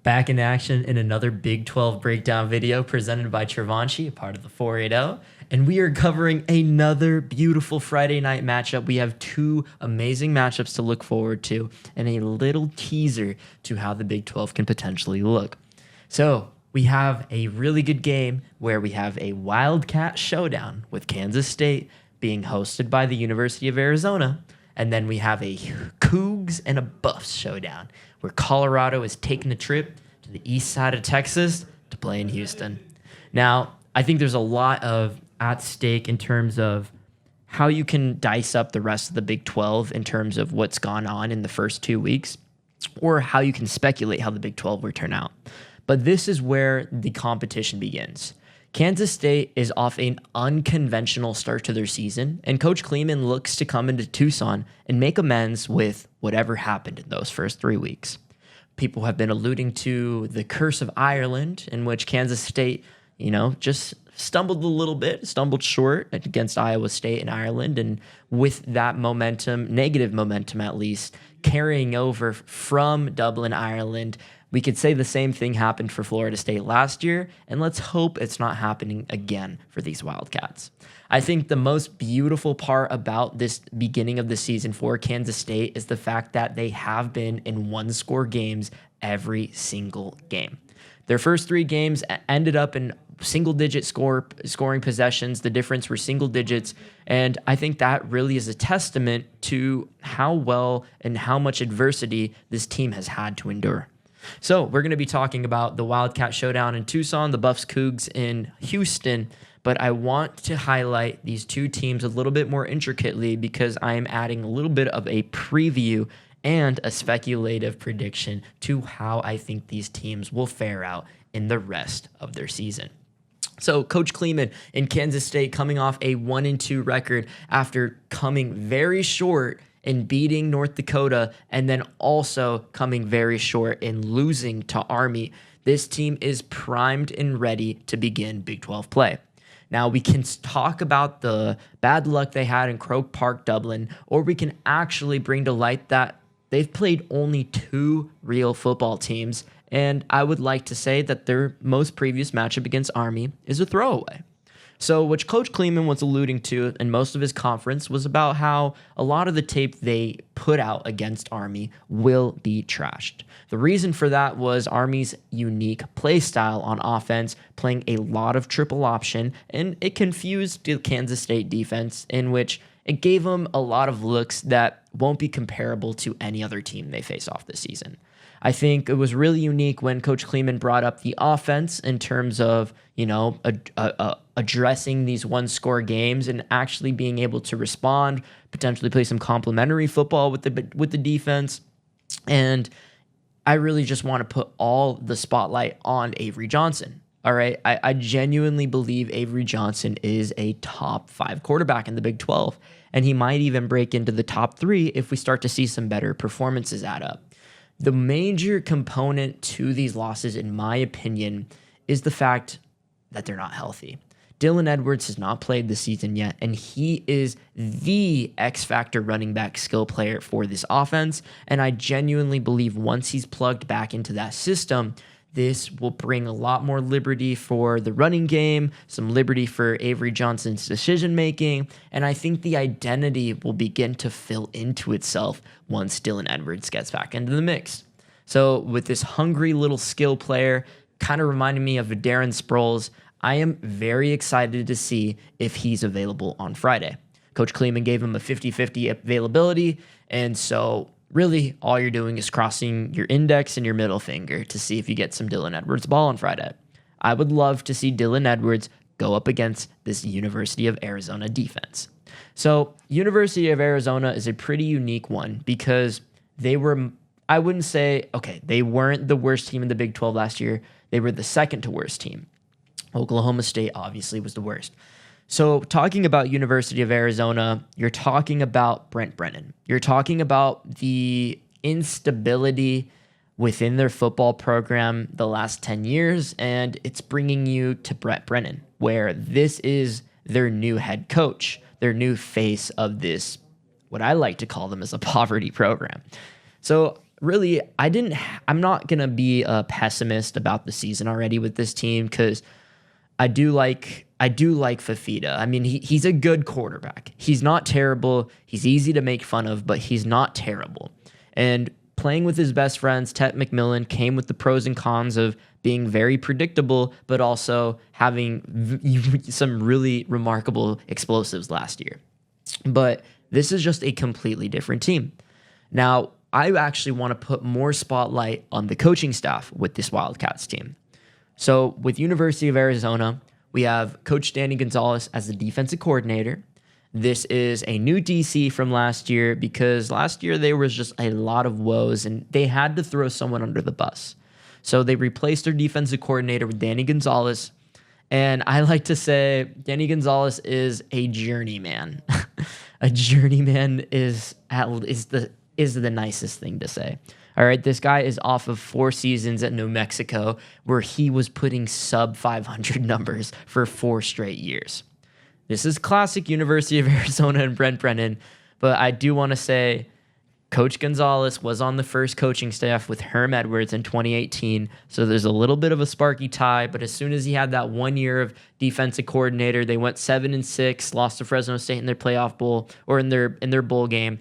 Back in action in another Big 12 breakdown video presented by Trevenchy, a part of the 480. And we are covering another beautiful Friday night matchup. We have two amazing matchups to look forward to and a little teaser to how the Big 12 can potentially look. So we have a really good game where we have a Wildcat showdown with Kansas State being hosted by the University of Arizona. And then we have a Cougs and a Buffs showdown where Colorado is taking a trip to the east side of Texas to play in Houston. Now, I think there's a lot of at stake in terms of how you can dice up the rest of the Big 12 in terms of what's gone on in the first 2 weeks, or how you can speculate how the Big 12 will turn out. But this is where the competition begins. Kansas State is off an unconventional start to their season, and Coach Kleeman looks to come into Tucson and make amends with whatever happened in those first 3 weeks. People have been alluding to the curse of Ireland, in which Kansas State, just stumbled a little bit, stumbled short against Iowa State and Ireland, and with that momentum, negative momentum at least, carrying over from Dublin, Ireland, we could say the same thing happened for Florida State last year, and let's hope it's not happening again for these Wildcats. I think the most beautiful part about this beginning of the season for Kansas State is the fact that they have been in one-score games every single game. Their first 3 games ended up in single-digit scoring possessions. The difference were single digits, and I think that really is a testament to how well and how much adversity this team has had to endure. So we're going to be talking about the Wildcat Showdown in Tucson, the Buffs Cougs in Houston, but I want to highlight these two teams a little bit more intricately because I am adding a little bit of a preview and a speculative prediction to how I think these teams will fare out in the rest of their season. So Coach Kleeman in Kansas State coming off a 1-2 record after coming very short in beating North Dakota and then also coming very short in losing to Army. This team is primed and ready to begin Big 12 play. Now, we can talk about the bad luck they had in Croke Park, Dublin, or we can actually bring to light that they've played only 2 real football teams, and I would like to say that their most previous matchup against Army is a throwaway. So what Coach Kleeman was alluding to in most of his conference was about how a lot of the tape they put out against Army will be trashed. The reason for that was Army's unique play style on offense, playing a lot of triple option, and it confused the Kansas State defense, in which it gave them a lot of looks that won't be comparable to any other team they face off this season. I think it was really unique when Coach Kleeman brought up the offense in terms of, addressing these one-score games and actually being able to respond, potentially play some complementary football with the defense. And I really just want to put all the spotlight on Avery Johnson. All right, I genuinely believe Avery Johnson is a top 5 quarterback in the Big 12, and he might even break into the top 3 if we start to see some better performances add up. The major component to these losses, in my opinion, is the fact that they're not healthy. Dylan Edwards has not played this season yet, and he is the X-factor running back skill player for this offense, and I genuinely believe once he's plugged back into that system, this will bring a lot more liberty for the running game, some liberty for Avery Johnson's decision-making, and I think the identity will begin to fill into itself once Dylan Edwards gets back into the mix. So with this hungry little skill player, kind of reminding me of Darren Sproles, I am very excited to see if he's available on Friday. Coach Kleeman gave him a 50-50 availability, and so really, all you're doing is crossing your index and your middle finger to see if you get some Dylan Edwards ball on Friday. I would love to see Dylan Edwards go up against this University of Arizona defense. So, University of Arizona is a pretty unique one because they were, I wouldn't say, they weren't the worst team in the Big 12 last year. They were the second to worst team. Oklahoma State obviously was the worst. So talking about University of Arizona, you're talking about Brent Brennan. You're talking about the instability within their football program the last 10 years, and it's bringing you to Brent Brennan, where this is their new head coach, their new face of this, what I like to call them as a poverty program. So really, I'm not going to be a pessimist about the season already with this team because I do like Fafita. I mean, he's a good quarterback. He's not terrible. He's easy to make fun of, but he's not terrible. And playing with his best friends, Tet McMillan, came with the pros and cons of being very predictable, but also having some really remarkable explosives last year. But this is just a completely different team. Now, I actually want to put more spotlight on the coaching staff with this Wildcats team. So with University of Arizona, we have Coach Danny Gonzalez as the defensive coordinator. This is a new DC from last year because last year there was just a lot of woes and they had to throw someone under the bus. So they replaced their defensive coordinator with Danny Gonzalez. And I like to say Danny Gonzalez is a journeyman. A journeyman is the nicest thing to say. All right, this guy is off of 4 seasons at New Mexico where he was putting sub 500 numbers for 4 straight years. This is classic University of Arizona and Brent Brennan, but I do want to say Coach Gonzalez was on the first coaching staff with Herm Edwards in 2018, so there's a little bit of a sparky tie, but as soon as he had that 1 year of defensive coordinator, they went 7-6, lost to Fresno State in their playoff bowl or in their bowl game.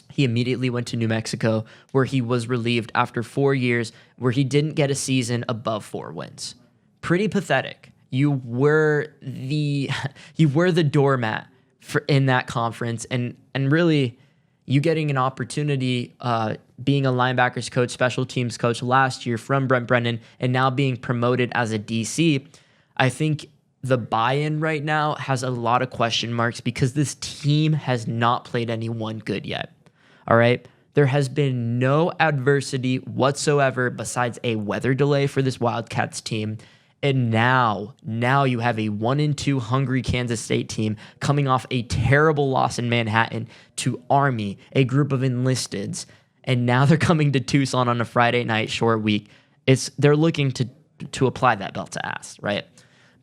He immediately went to New Mexico, where he was relieved after 4 years, where he didn't get a season above 4 wins. Pretty pathetic. You were the doormat in that conference, and really, you getting an opportunity, being a linebackers coach, special teams coach last year from Brent Brennan, and now being promoted as a DC. I think the buy-in right now has a lot of question marks because this team has not played anyone good yet. All right. There has been no adversity whatsoever besides a weather delay for this Wildcats team. And now you have a 1-2 hungry Kansas State team coming off a terrible loss in Manhattan to Army, a group of enlisteds. And now they're coming to Tucson on a Friday night short week. They're looking to apply that belt to ass, right?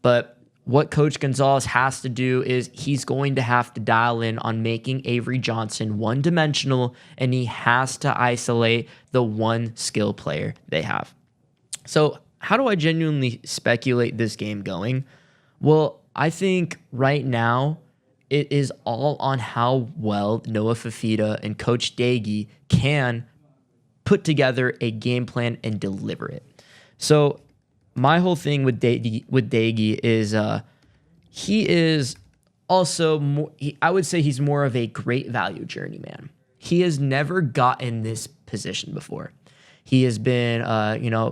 But what Coach Gonzalez has to do is he's going to have to dial in on making Avery Johnson one-dimensional, and he has to isolate the one skill player they have. So how do I genuinely speculate this game going? Well, I think right now it is all on how well Noah Fafita and Coach Daigie can put together a game plan and deliver it. So my whole thing with Daigie is he is also more, I would say he's more of a great value journeyman. He has never gotten this position before. He has been,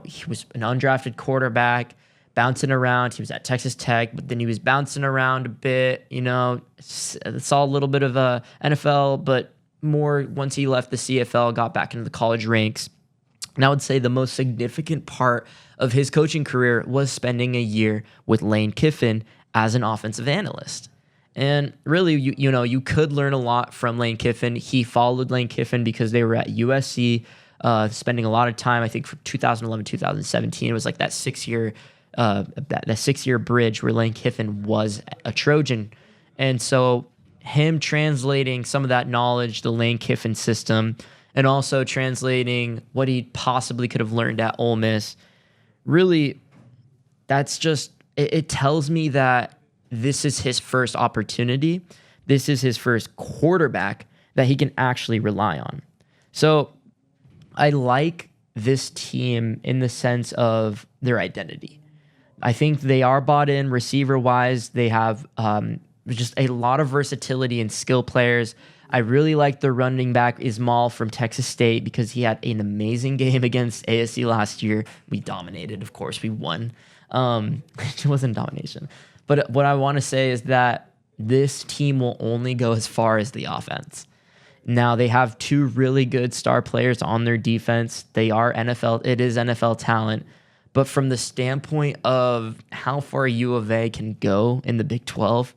he was an undrafted quarterback bouncing around. He was at Texas Tech, but then he was bouncing around a bit. Saw a little bit of NFL, but more once he left the CFL, got back into the college ranks. And I would say the most significant part of his coaching career was spending a year with Lane Kiffin as an offensive analyst. And really, you could learn a lot from Lane Kiffin. He followed Lane Kiffin because they were at USC, spending a lot of time. I think from 2011, 2017, it was like that 6-year that 6-year bridge where Lane Kiffin was a Trojan. And so him translating some of that knowledge, the Lane Kiffin system, and also translating what he possibly could have learned at Ole Miss, really, that's just, it tells me that this is his first opportunity. This is his first quarterback that he can actually rely on. So I like this team in the sense of their identity. I think they are bought in receiver-wise. They have just a lot of versatility and skill players. I really like the running back Ismail from Texas State because he had an amazing game against ASU last year. We dominated, of course. We won. It wasn't domination. But what I want to say is that this team will only go as far as the offense. Now, they have 2 really good star players on their defense. They are it is NFL talent. But from the standpoint of how far U of A can go in the Big 12,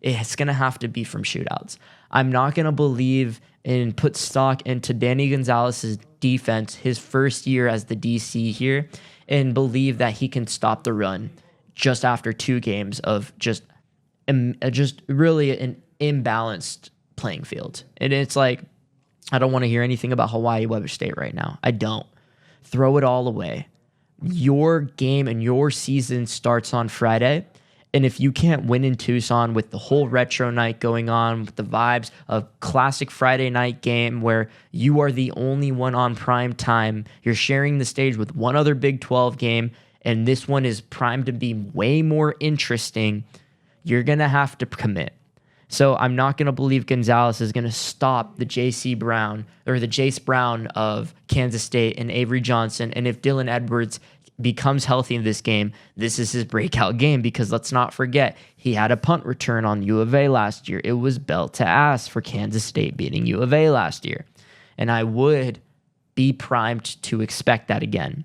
it's going to have to be from shootouts. I'm not going to believe and put stock into Danny Gonzalez's defense, his first year as the DC here, and believe that he can stop the run just after 2 games of just really an imbalanced playing field. And it's like, I don't want to hear anything about Hawaii Weber State right now. I don't. Throw it all away. Your game and your season starts on Friday. And if you can't win in Tucson with the whole retro night going on, with the vibes of classic Friday night game where you are the only one on prime time, you're sharing the stage with one other Big 12 game, and this one is primed to be way more interesting, you're going to have to commit. So I'm not going to believe Gonzalez is going to stop the J.C. Brown or the Jace Brown of Kansas State and Avery Johnson. And if Dylan Edwards becomes healthy in this game, this is his breakout game, because let's not forget, he had a punt return on U of A last year. It was belt to ass for Kansas State beating U of A last year. And I would be primed to expect that again.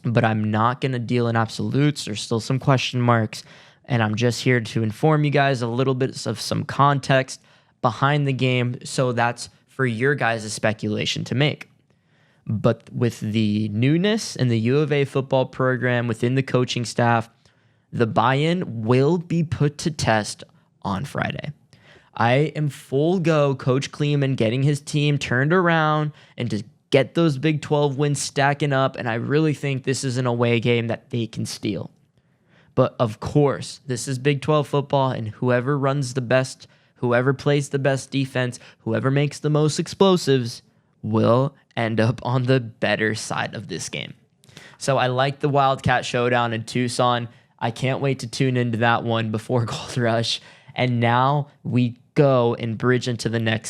But I'm not going to deal in absolutes. There's still some question marks. And I'm just here to inform you guys a little bit of some context behind the game. So that's for your guys' speculation to make. But with the newness in the U of A football program within the coaching staff, the buy-in will be put to test on Friday. I am full go Coach Kleeman getting his team turned around and to get those Big 12 wins stacking up, and I really think this is an away game that they can steal. But of course, this is Big 12 football, and whoever runs the best, whoever plays the best defense, whoever makes the most explosives will end up on the better side of this game. So I like the Wildcat Showdown in Tucson. I can't wait to tune into that one before Gold Rush. And now we go and bridge into the next